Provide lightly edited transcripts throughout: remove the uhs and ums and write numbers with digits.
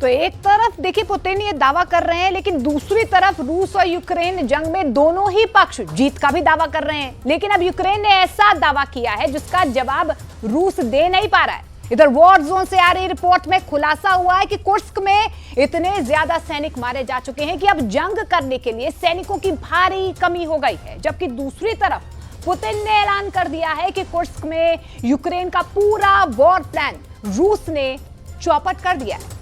तो एक तरफ देखिए पुतिन ये दावा कर रहे हैं, लेकिन दूसरी तरफ रूस और यूक्रेन जंग में दोनों ही पक्ष जीत का भी दावा कर रहे हैं। लेकिन अब यूक्रेन ने ऐसा दावा किया है जिसका जवाब रूस दे नहीं पा रहा है। इधर वॉर जोन से आ रही रिपोर्ट में खुलासा हुआ है कि कुर्स्क में इतने ज्यादा सैनिक मारे जा चुके हैं कि अब जंग करने के लिए सैनिकों की भारी कमी हो गई है। जबकि दूसरी तरफ पुतिन ने ऐलान कर दिया है कि कुर्स्क में यूक्रेन का पूरा वॉर प्लान रूस ने चौपट कर दिया है।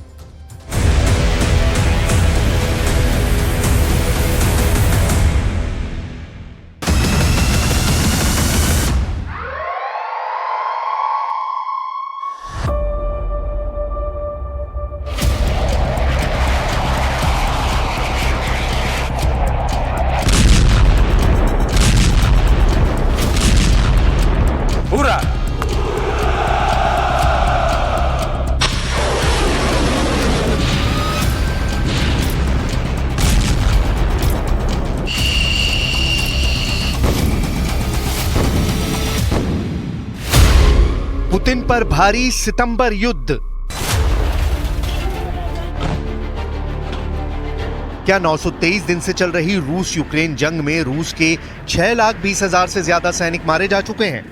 Ура! पुतिन पर भारी सितंबर युद्ध। क्या 923 दिन से चल रही रूस यूक्रेन जंग में रूस के 6,20,000 से ज्यादा सैनिक मारे जा चुके हैं।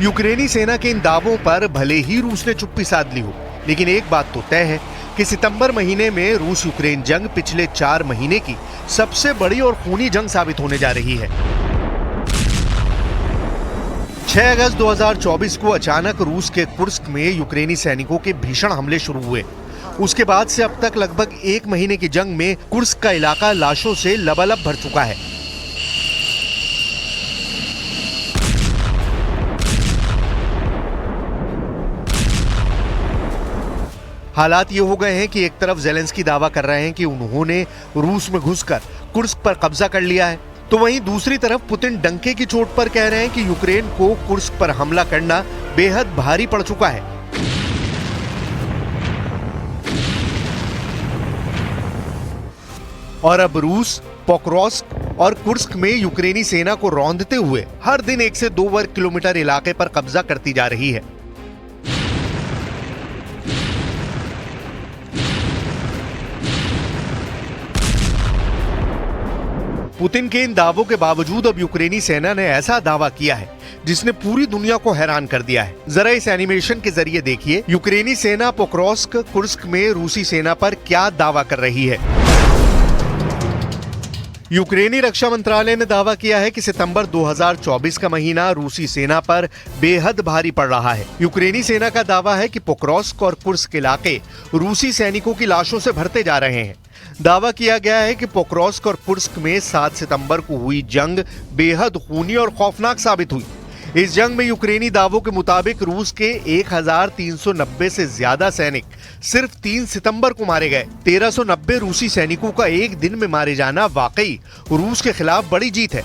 यूक्रेनी सेना के इन दावों पर भले ही रूस ने चुप्पी साध ली हो, लेकिन एक बात तो तय है कि सितंबर महीने में रूस यूक्रेन जंग पिछले 4 महीने की सबसे बड़ी और खूनी जंग साबित होने जा रही है। 6 अगस्त 2024 को अचानक रूस के कुर्स्क में यूक्रेनी सैनिकों के भीषण हमले शुरू हुए। उसके बाद से अब तक लगभग 1 महीने की जंग में कुर्स्क का इलाका लाशों से लबालब भर चुका है। हालात ये हो गए हैं कि एक तरफ ज़ेलेंस्की दावा कर रहे हैं कि उन्होंने रूस में घुसकर कुर्स्क पर कब्जा कर लिया है, तो वहीं दूसरी तरफ पुतिन डंके की चोट पर कह रहे हैं कि यूक्रेन को कुर्स्क पर हमला करना बेहद भारी पड़ चुका है। और अब रूस पोक्रोव्स्क और कुर्स्क में यूक्रेनी सेना को रौंदते हुए हर दिन 1 से 2 वर्ग किलोमीटर इलाके पर कब्जा करती जा रही है। पुतिन के इन दावों के बावजूद अब यूक्रेनी सेना ने ऐसा दावा किया है जिसने पूरी दुनिया को हैरान कर दिया है। जरा इस एनिमेशन के जरिए देखिए यूक्रेनी सेना पोक्रोव्स्क कुर्स्क में रूसी सेना पर क्या दावा कर रही है। यूक्रेनी रक्षा मंत्रालय ने दावा किया है कि सितंबर 2024 का महीना रूसी सेना पर बेहद भारी पड़ रहा है। यूक्रेनी सेना का दावा है कि पोक्रोव्स्क और कुर्स्क इलाके रूसी सैनिकों की लाशों से भरते जा रहे हैं। दावा किया गया है कि पोक्रोव्स्क और कुर्स्क में 7 सितंबर को हुई जंग बेहद खूनी और खौफनाक साबित हुई। इस जंग में यूक्रेनी दावों के मुताबिक रूस के 1390 से ज्यादा सैनिक सिर्फ 3 सितंबर को मारे गए। 1390 रूसी सैनिकों का एक दिन में मारे जाना वाकई रूस के खिलाफ बड़ी जीत है।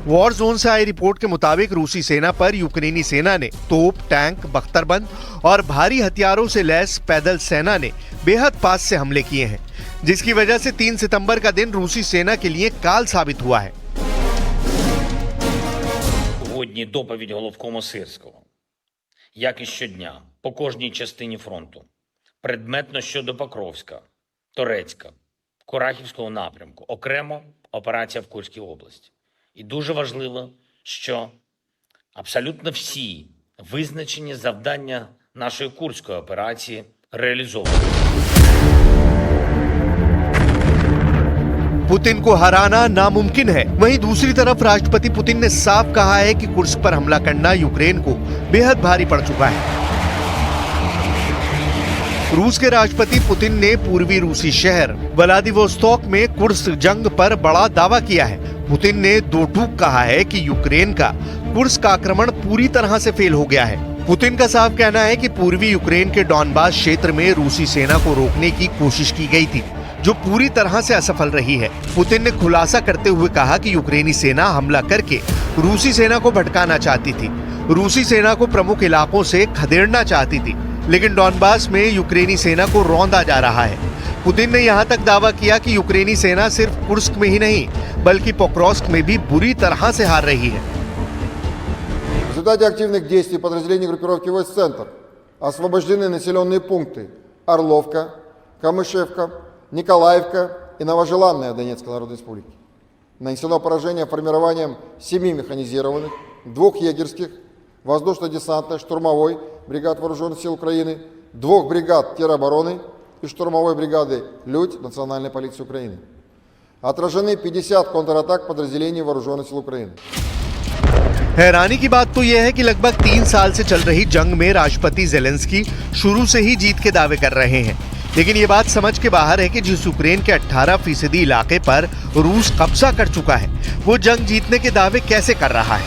वॉर जोन से आई रिपोर्ट के मुताबिक रूसी सेना पर यूक्रेनी सेना ने तोप, टैंक, बख्तरबंद और भारी हथियारों से लैस पैदल सेना ने बेहद पास से हमले किए हैं, जिसकी वजह से 3 सितंबर का दिन रूसी सेना के लिए काल साबित हुआ है। Сьогодні доповідь головкому Сирського. Як і щодня, по кожній частині фронту. Предметно щодо Покровська, Торецька, Курахівського напрямку. Окремо операція в Курській області. І дуже важливо, що абсолютно всі визначені завдання нашої Курської операції реалізовані. पुतिन को हराना नामुमकिन है। वहीं दूसरी तरफ राष्ट्रपति पुतिन ने साफ कहा है कि कुर्स्क पर हमला करना यूक्रेन को बेहद भारी पड़ चुका है। रूस के राष्ट्रपति पुतिन ने पूर्वी रूसी शहर व्लादिवोस्तोक में कुर्स्क जंग पर बड़ा दावा किया है। पुतिन ने दो टूक कहा है कि यूक्रेन का कुर्स्क आक्रमण पूरी तरह से फेल हो गया है। पुतिन का साफ कहना है कि पूर्वी यूक्रेन के डॉनबास क्षेत्र में रूसी सेना को रोकने की कोशिश की गई थी, जो पूरी तरह से असफल रही है। पुतिन ने खुलासा करते हुए कहा कि यूक्रेनी सेना हमला करके रूसी सेना को भटकाना चाहती थी, रूसी सेना को प्रमुख इलाकों से खदेड़ना चाहती थी, लेकिन डॉनबास में यूक्रेनी सेना को रौंदा जा रहा है। पुतिन ने यहाँ तक दावा किया कि यूक्रेनी सेना सिर्फ कुर्स्क में ही नहीं बल्कि पोक्रोव्स्क में भी बुरी तरह से हार रही है। В результате активных действий подразделений группировки войск «Центр» освобождены населенные пункты Орловка, Камышевка, Николаевка и Новожеланная Донецкой Народной Республики. Нанесено поражение формированием 7 механизированных, 2 егерских, воздушно-десантной, штурмовой бригад Вооруженных сил Украины, 2 бригад теробороны и штурмовой бригады «Людь» Национальной полиции Украины. Отражены 50 контратак подразделений Вооруженных сил Украины. हैरानी की बात तो यह है कि लगभग 3 साल से चल रही जंग में राष्ट्रपति जेलेंस्की शुरू से ही जीत के दावे कर रहे हैं, लेकिन ये बात समझ के बाहर है कि जिस यूक्रेन के 18% इलाके पर रूस कब्जा कर चुका है, वो जंग जीतने के दावे कैसे कर रहा है।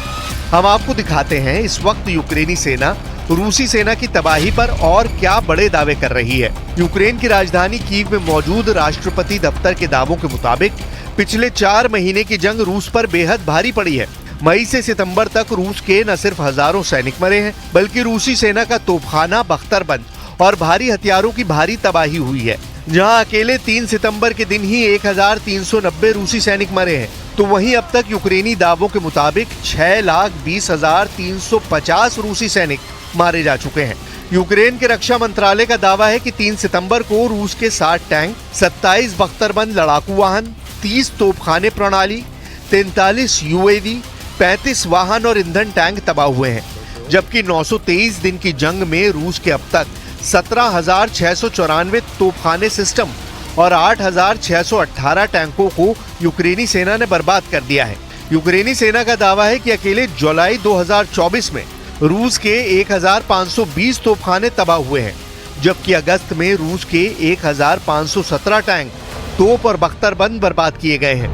हम आपको दिखाते हैं इस वक्त यूक्रेनी सेना रूसी सेना की तबाही पर और क्या बड़े दावे कर रही है। यूक्रेन की राजधानी कीव में मौजूद राष्ट्रपति दफ्तर के दावों के मुताबिक पिछले 4 महीने की जंग रूस पर बेहद भारी पड़ी है। मई से सितंबर तक रूस के न सिर्फ हजारों सैनिक मरे हैं, बल्कि रूसी सेना का तोपखाना बख्तरबंद और भारी हथियारों की भारी तबाही हुई है। जहां अकेले 3 सितंबर के दिन ही 1390 रूसी सैनिक मरे हैं, तो वहीं अब तक यूक्रेनी दावों के मुताबिक 6,20,350 रूसी सैनिक मारे जा चुके हैं। यूक्रेन के रक्षा मंत्रालय का दावा है कि 3 सितंबर को रूस के 60 टैंक, 27 बख्तरबंद लड़ाकू वाहन, 30 तोपखाने प्रणाली, 43 UAV, 35 वाहन और ईंधन टैंक तबाह हुए हैं, जबकि 923 दिन की जंग में रूस के अब तक 17,694 तोपखाने सिस्टम और 8,618 टैंकों को यूक्रेनी सेना ने बर्बाद कर दिया है। यूक्रेनी सेना का दावा है कि अकेले जुलाई 2024 में रूस के 1,520 तोपखाने तबाह हुए हैं, जबकि अगस्त में रूस के 1,517 टैंक, तोप और बख्तरबंद बर्बाद किए गए हैं।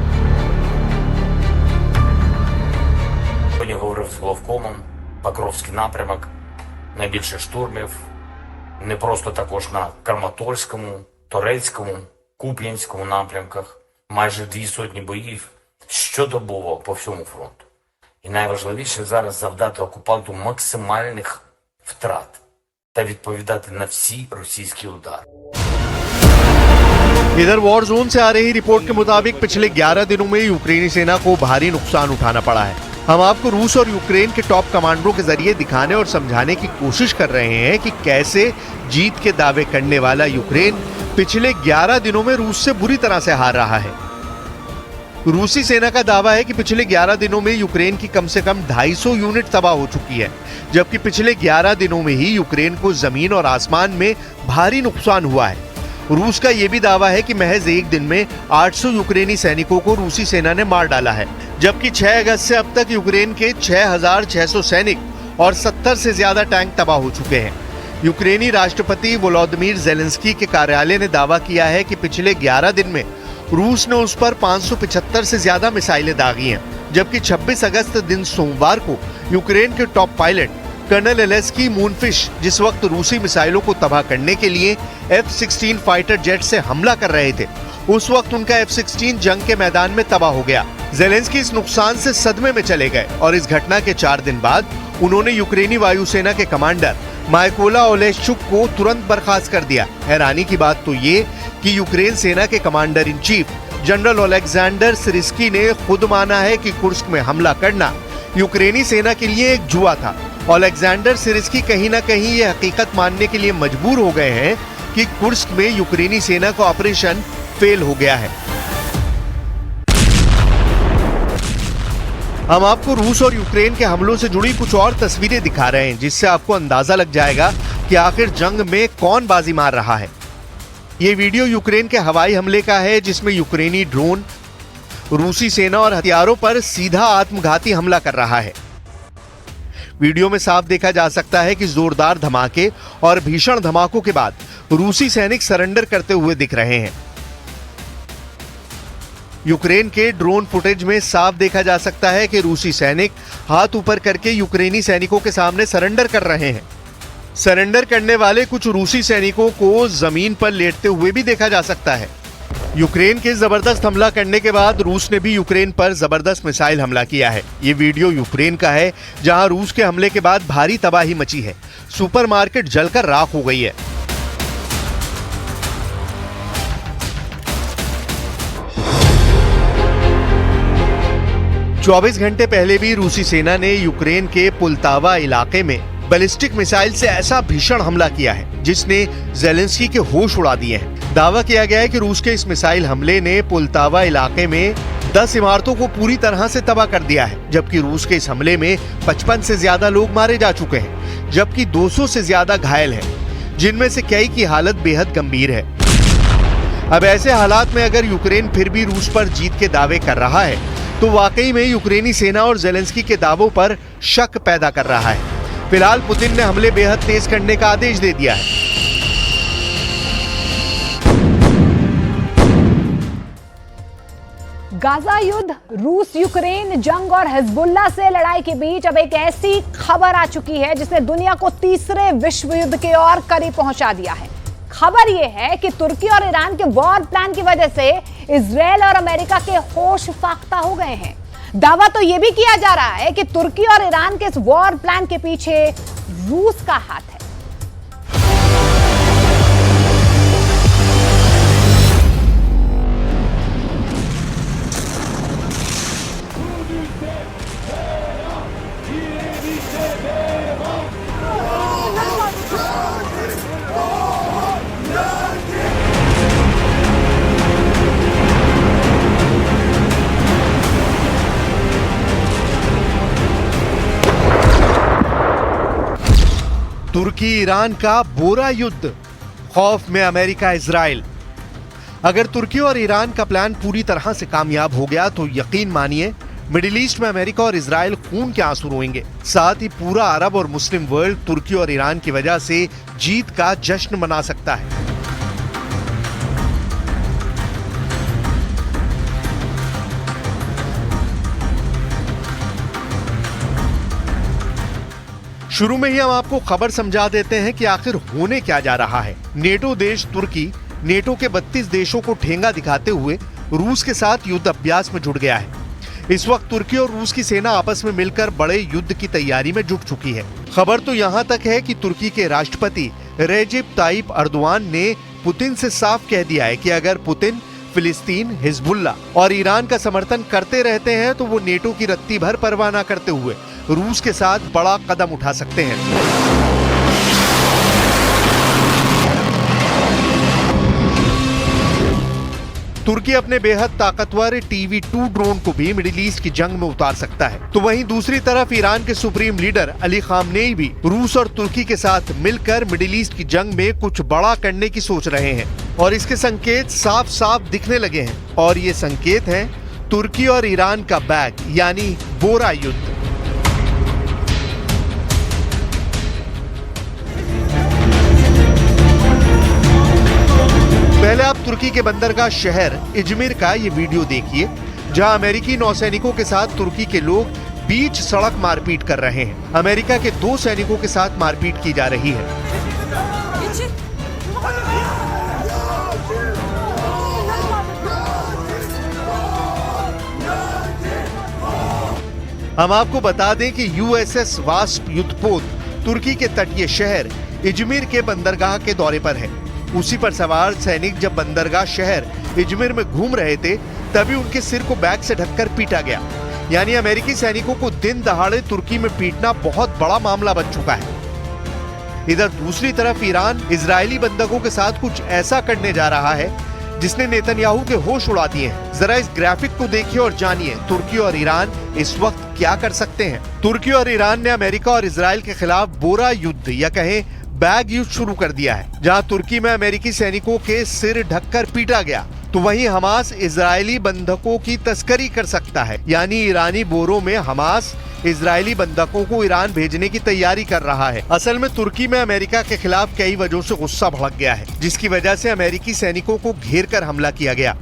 Сьогодні говорив з головкомом, Покровський напрямок, найбільше штурмів, не просто також на Краматорському, Торецькому, Куп'янському напрямках, майже 200 боїв щодобово по всьому фронту. І найважливіше зараз завдати окупанту максимальних втрат та відповідати на всі російські удари. इधर वॉर जोन से आ रही रिपोर्ट के मुताबिक पिछले 11 दिनों में यूक्रेनी सेना को भारी नुकसान उठाना पड़ा है। हम आपको रूस और यूक्रेन के टॉप कमांडरों के जरिए दिखाने और समझाने की कोशिश कर रहे हैं कि कैसे जीत के दावे करने वाला यूक्रेन पिछले 11 दिनों में रूस से बुरी तरह से हार रहा है। रूसी सेना का दावा है कि पिछले 11 दिनों में यूक्रेन की कम से कम 250 यूनिट तबाह हो चुकी है, जबकि पिछले 11 दिनों में ही यूक्रेन को जमीन और आसमान में भारी नुकसान हुआ है। रूस का यह भी दावा है कि महज एक दिन में 800 यूक्रेनी सैनिकों को रूसी सेना ने मार डाला है, जबकि 6 अगस्त से अब तक यूक्रेन के 6,600 सैनिक और 70 से ज्यादा टैंक तबाह हो चुके हैं। यूक्रेनी राष्ट्रपति वोलोदिमीर जेलेंस्की के कार्यालय ने दावा किया है कि पिछले 11 दिन में रूस ने उस पर 575 से ज्यादा मिसाइलें दागी हैं, जबकि 26 अगस्त दिन सोमवार को यूक्रेन के टॉप पायलट कर्नल एलेस्की मूनफिश जिस वक्त रूसी मिसाइलों को तबाह करने के लिए F-16 फाइटर जेट से हमला कर रहे थे, उस वक्त उनका F-16 जंग के मैदान में तबाह हो गया। जेलेंस्की इस नुकसान से सदमे में चले गए और इस घटना के 4 दिन बाद उन्होंने यूक्रेनी वायुसेना के कमांडर माइकोला ओलेश्चुक को तुरंत बर्खास्त कर दिया। हैरानी की बात तो ये कि यूक्रेन सेना के कमांडर इन चीफ जनरल ओलेक्जेंडर सिरिस्की ने खुद माना है कि कुर्स्क में हमला करना यूक्रेनी सेना के लिए एक जुआ था। ओलेक्जेंडर सिरिस्की कहीं ना कहीं ये हकीकत मानने के लिए मजबूर हो गए हैं कि कुर्स्क में यूक्रेनी सेना का ऑपरेशन फेल हो गया है। हम आपको रूस और यूक्रेन के हमलों से जुड़ी कुछ और तस्वीरें दिखा रहे हैं, जिससे आपको अंदाजा लग जाएगा कि आखिर जंग में कौन बाजी मार रहा है। ये वीडियो यूक्रेन के हवाई हमले का है, जिसमें यूक्रेनी ड्रोन रूसी सेना और हथियारों पर सीधा आत्मघाती हमला कर रहा है। वीडियो में साफ देखा जा सकता है कि जोरदार धमाके और भीषण धमाकों के बाद रूसी सैनिक सरेंडर करते हुए दिख रहे हैं। यूक्रेन के ड्रोन फुटेज में साफ देखा जा सकता है कि रूसी सैनिक हाथ ऊपर करके यूक्रेनी सैनिकों के सामने सरेंडर कर रहे हैं। सरेंडर करने वाले कुछ रूसी सैनिकों को जमीन पर लेटते हुए भी देखा जा सकता है। यूक्रेन के जबरदस्त हमला करने के बाद रूस ने भी यूक्रेन पर जबरदस्त मिसाइल हमला किया है। ये वीडियो यूक्रेन का है, जहां रूस के हमले के बाद भारी तबाही मची है। सुपरमार्केट जलकर राख हो गई है। चौबीस घंटे पहले भी रूसी सेना ने यूक्रेन के पुलतावा इलाके में बैलिस्टिक मिसाइल से ऐसा भीषण हमला किया है जिसने जेलेंस्की के होश उड़ा दिए हैं। दावा किया गया है कि रूस के इस मिसाइल हमले ने पुलतावा इलाके में 10 इमारतों को पूरी तरह से तबाह कर दिया है, जबकि रूस के इस हमले में 55 से ज्यादा लोग मारे जा चुके हैं, जबकि 200 से ज्यादा घायल हैं, जिनमें से कई की हालत बेहद गंभीर है। अब ऐसे हालात में अगर यूक्रेन फिर भी रूस पर जीत के दावे कर रहा है, तो वाकई में यूक्रेनी सेना और जेलेंस्की के दावों पर शक पैदा कर रहा है। फिलहाल पुतिन ने हमले बेहद तेज करने का आदेश दे दिया है। गाजा युद्ध, रूस यूक्रेन जंग और हिजबुल्लाह से लड़ाई के बीच अब एक ऐसी खबर आ चुकी है जिसने दुनिया को तीसरे विश्व युद्ध के और करीब पहुंचा दिया है। खबर यह है कि तुर्की और ईरान के वॉर प्लान की वजह से इजराइल और अमेरिका के होश फाख्ता हो गए हैं। दावा तो यह भी किया जा रहा है कि तुर्की और ईरान के इस वॉर प्लान के पीछे रूस का हाथ है। तुर्की ईरान का बोरा युद्ध, खौफ में अमेरिका इजराइल। अगर तुर्की और ईरान का प्लान पूरी तरह से कामयाब हो गया तो यकीन मानिए मिडिल ईस्ट में अमेरिका और इजराइल खून के आंसू रोएंगे। साथ ही पूरा अरब और मुस्लिम वर्ल्ड तुर्की और ईरान की वजह से जीत का जश्न मना सकता है। शुरू में ही हम आपको खबर समझा देते हैं कि आखिर होने क्या जा रहा है। नेटो देश तुर्की नेटो के 32 देशों को ठेंगा दिखाते हुए रूस के साथ युद्ध अभ्यास में जुट गया है। इस वक्त तुर्की और रूस की सेना आपस में मिलकर बड़े युद्ध की तैयारी में जुट चुकी है। खबर तो यहाँ तक है कि तुर्की के राष्ट्रपति रेजेप ताइप अर्दोआन ने पुतिन से साफ कह दिया है कि अगर पुतिन फिलिस्तीन, हिजबुल्लाह और ईरान का समर्थन करते रहते हैं तो वो नेटो की रत्ती भर परवाह न करते हुए रूस के साथ बड़ा कदम उठा सकते हैं। तुर्की अपने बेहद ताकतवर TB2 ड्रोन को भी मिडिल ईस्ट की जंग में उतार सकता है, तो वहीं दूसरी तरफ ईरान के सुप्रीम लीडर अली खामनेई भी रूस और तुर्की के साथ मिलकर मिडिल ईस्ट की जंग में कुछ बड़ा करने की सोच रहे हैं और इसके संकेत साफ साफ दिखने लगे हैं। और ये संकेत हैं तुर्की और ईरान का बैग यानी बोरा युद्ध। पहले आप तुर्की के बंदरगाह शहर इजमिर का ये वीडियो देखिए, जहां अमेरिकी नौसैनिकों के साथ तुर्की के लोग बीच सड़क मारपीट कर रहे हैं। अमेरिका के 2 सैनिकों के साथ मारपीट की जा रही है। हम आपको बता दें कि USS वास्प युद्धपोत तुर्की के तटीय शहर इजमिर के बंदरगाह के दौरे पर है। उसी पर सवार सैनिक जब बंदरगाह शहर इजमिर में घूम रहे थे तभी उनके सिर को बैग से ढककर पीटा गया। यानी अमेरिकी सैनिकों को दिन दहाड़े तुर्की में पीटना बहुत बड़ा मामला बन चुका है। इधर दूसरी तरफ ईरान इजरायली बंधकों के साथ कुछ ऐसा करने जा रहा है जिसने नेतन्याहू के होश उड़ा दिए हैं। जरा इस ग्राफिक को देखिए और जानिए तुर्की और ईरान इस वक्त क्या कर सकते हैं। तुर्की और ईरान ने अमेरिका और इजराइल के खिलाफ बोरा युद्ध या कहें बैग युद्ध शुरू कर दिया है, जहां तुर्की में अमेरिकी सैनिकों के सिर ढककर पीटा गया, तो वहीं हमास इजरायली बंधकों की तस्करी कर सकता है। यानी ईरानी बोरों में हमास इजरायली बंधकों को ईरान भेजने की तैयारी कर रहा है। असल में तुर्की में अमेरिका के खिलाफ कई वजहों से गुस्सा भड़क गया है, जिसकी वजह से अमेरिकी सैनिकों को घेर कर हमला किया गया।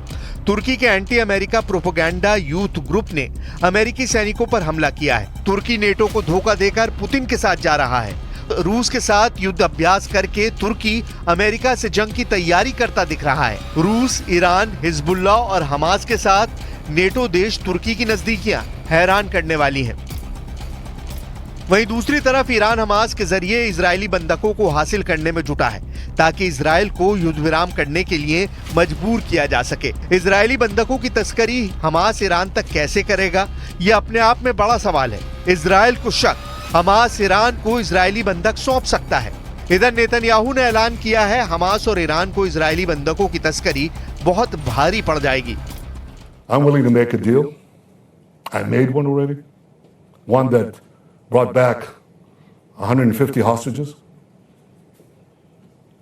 तुर्की के anti America propaganda youth group ने अमेरिकी सैनिकों पर हमला किया है। तुर्की नेटो को धोखा देकर पुतिन के साथ जा रहा है। रूस के साथ युद्ध अभ्यास करके तुर्की अमेरिका से जंग की तैयारी करता दिख रहा है। रूस, ईरान, हिजबुल्लाह और हमास के साथ नेटो देश तुर्की की नजदीकियां हैरान करने वाली हैं। वहीं दूसरी तरफ ईरान हमास के जरिए इजरायली बंधकों को हासिल करने में जुटा है ताकि इजराइल को युद्ध विराम करने के लिए मजबूर किया जा सके। इजरायली बंधकों की तस्करी हमास ईरान तक कैसे करेगा, यह अपने आप में बड़ा सवाल है। इजराइल को शक हमास ईरान को इजरायली बंधक सौंप सकता है। इधर नेतन्याहू ने ऐलान किया है हमास और ईरान को इजरायली बंधकों की तस्करी बहुत भारी पड़ जाएगी। I'm willing to make a deal. I made one already. One that brought back 150 hostages,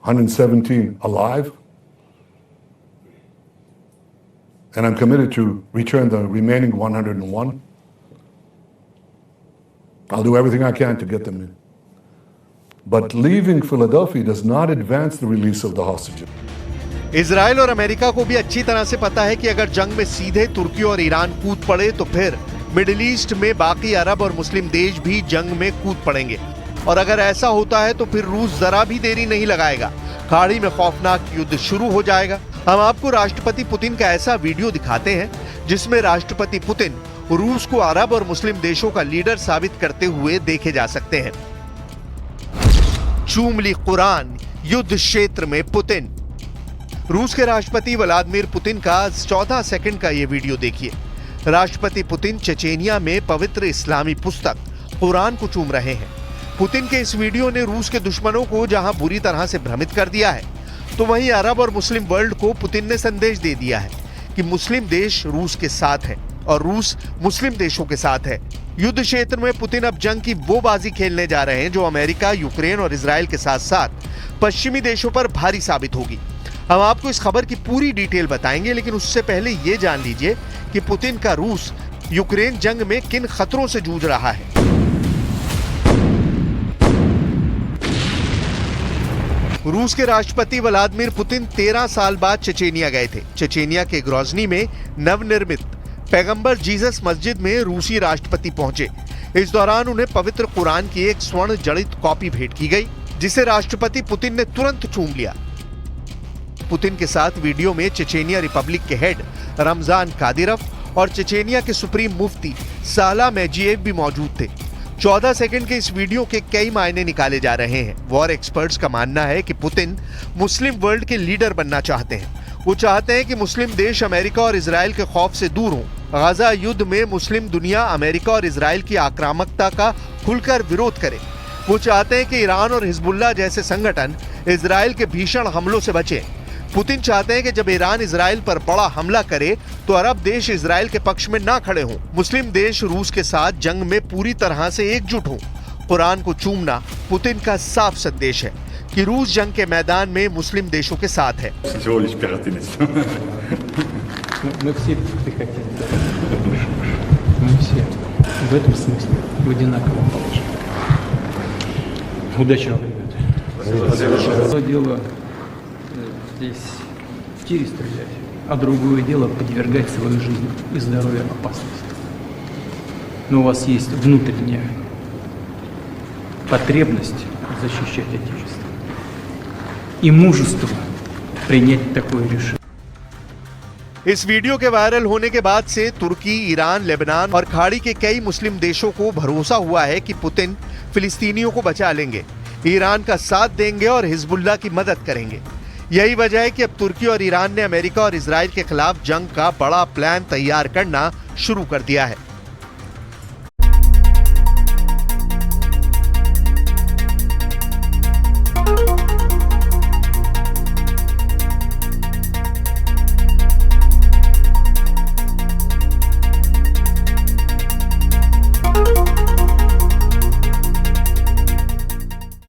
117 alive. And I'm committed to return the remaining 101. I'll do everything I can to get them in. But leaving Philadelphia does not advance the release of the hostages. Israel और America को भी अच्छी तरह से पता है कि अगर जंग में सीधे तुर्की और ईरान कूद पड़े तो फिर मिडिल ईस्ट में बाकी अरब और मुस्लिम देश भी जंग में कूद पड़ेंगे। और अगर ऐसा होता है तो फिर रूस जरा भी देरी नहीं लगाएगा, खाड़ी में खौफनाक युद्ध शुरू हो जाएगा। हम आपको राष्ट्रपति पुतिन का ऐसा वीडियो दिखाते हैं जिसमें राष्ट्रपति पुतिन रूस को अरब और मुस्लिम देशों का लीडर साबित करते हुए देखे जा सकते हैं। चूम ली कुरान, युद्ध क्षेत्र में पुतिन। रूस के राष्ट्रपति व्लादिमीर पुतिन का 14 सेकंड का ये वीडियो देखिए। राष्ट्रपति पुतिन चेचेनिया में पवित्र इस्लामी पुस्तक कुरान को चूम रहे हैं। पुतिन के इस वीडियो ने रूस के दुश्मनों को जहां बुरी तरह से भ्रमित कर दिया है, तो वहीं अरब और मुस्लिम वर्ल्ड को पुतिन ने संदेश दे दिया है कि मुस्लिम देश रूस के साथ है और रूस मुस्लिम देशों के साथ है। युद्ध क्षेत्र में पुतिन अब जंग की वो बाजी खेलने जा रहे हैं जो अमेरिका, यूक्रेन और इजराइल के साथ साथ पश्चिमी देशों पर भारी साबित होगी। हम आपको इस खबर की पूरी डिटेल बताएंगे, लेकिन उससे पहले ये जान लीजिए कि पुतिन का रूस यूक्रेन जंग में किन खतरों से जूझ रहा है। रूस के राष्ट्रपति व्लादिमीर पुतिन 13 साल बाद चेचेनिया गए थे। चेचेनिया के ग्रोजनी में नवनिर्मित पैगंबर जीसस मस्जिद में रूसी राष्ट्रपति पहुंचे। इस दौरान उन्हें पवित्र कुरान की एक स्वर्ण जड़ित कॉपी भेंट की गई, जिसे राष्ट्रपति पुतिन ने तुरंत चूम लिया। पुतिन के साथ वीडियो में चेचेनिया रिपब्लिक के हेड रमजान कादिरफ और चेचेनिया के सुप्रीम मुफ्ती साला मेजिएव भी मौजूद थे। 14 सेकंड के इस वीडियो के कई मायने निकाले जा रहे हैं। वॉर एक्सपर्ट्स का मानना है कि पुतिन मुस्लिम वर्ल्ड के लीडर बनना चाहते हैं। वो चाहते हैं कि मुस्लिम देश अमेरिका और इजराइल के खौफ से दूर हों। गाजा युद्ध में मुस्लिम दुनिया अमेरिका और इजराइल की आक्रामकता का खुलकर विरोध करे। वो चाहते हैं कि ईरान और हिजबुल्लाह जैसे संगठन इजराइल के भीषण हमलों से बचें। पुतिन चाहते हैं कि जब ईरान इजराइल पर बड़ा हमला करे तो अरब देश इजराइल के पक्ष में ना खड़े हों। मुस्लिम देश रूस के साथ जंग में पूरी तरह से एकजुट हों। कुरान को चूमना पुतिन का साफ संदेश है कि रूस जंग के मैदान में मुस्लिम देशों के साथ है। Мы все хотим. Мы все. В этом смысле в одинаковом положении. Удачи вам, ребята. Одно дело здесь в тире стрелять, а другое дело подвергать свою жизнь и здоровье опасности. Но у вас есть внутренняя потребность защищать Отечество и мужество принять такое решение. इस वीडियो के वायरल होने के बाद से तुर्की, ईरान, लेबनान और खाड़ी के कई मुस्लिम देशों को भरोसा हुआ है कि पुतिन फिलिस्तीनियों को बचा लेंगे, ईरान का साथ देंगे और हिजबुल्लाह की मदद करेंगे। यही वजह है कि अब तुर्की और ईरान ने अमेरिका और इजराइल के खिलाफ जंग का बड़ा प्लान तैयार करना शुरू कर दिया है।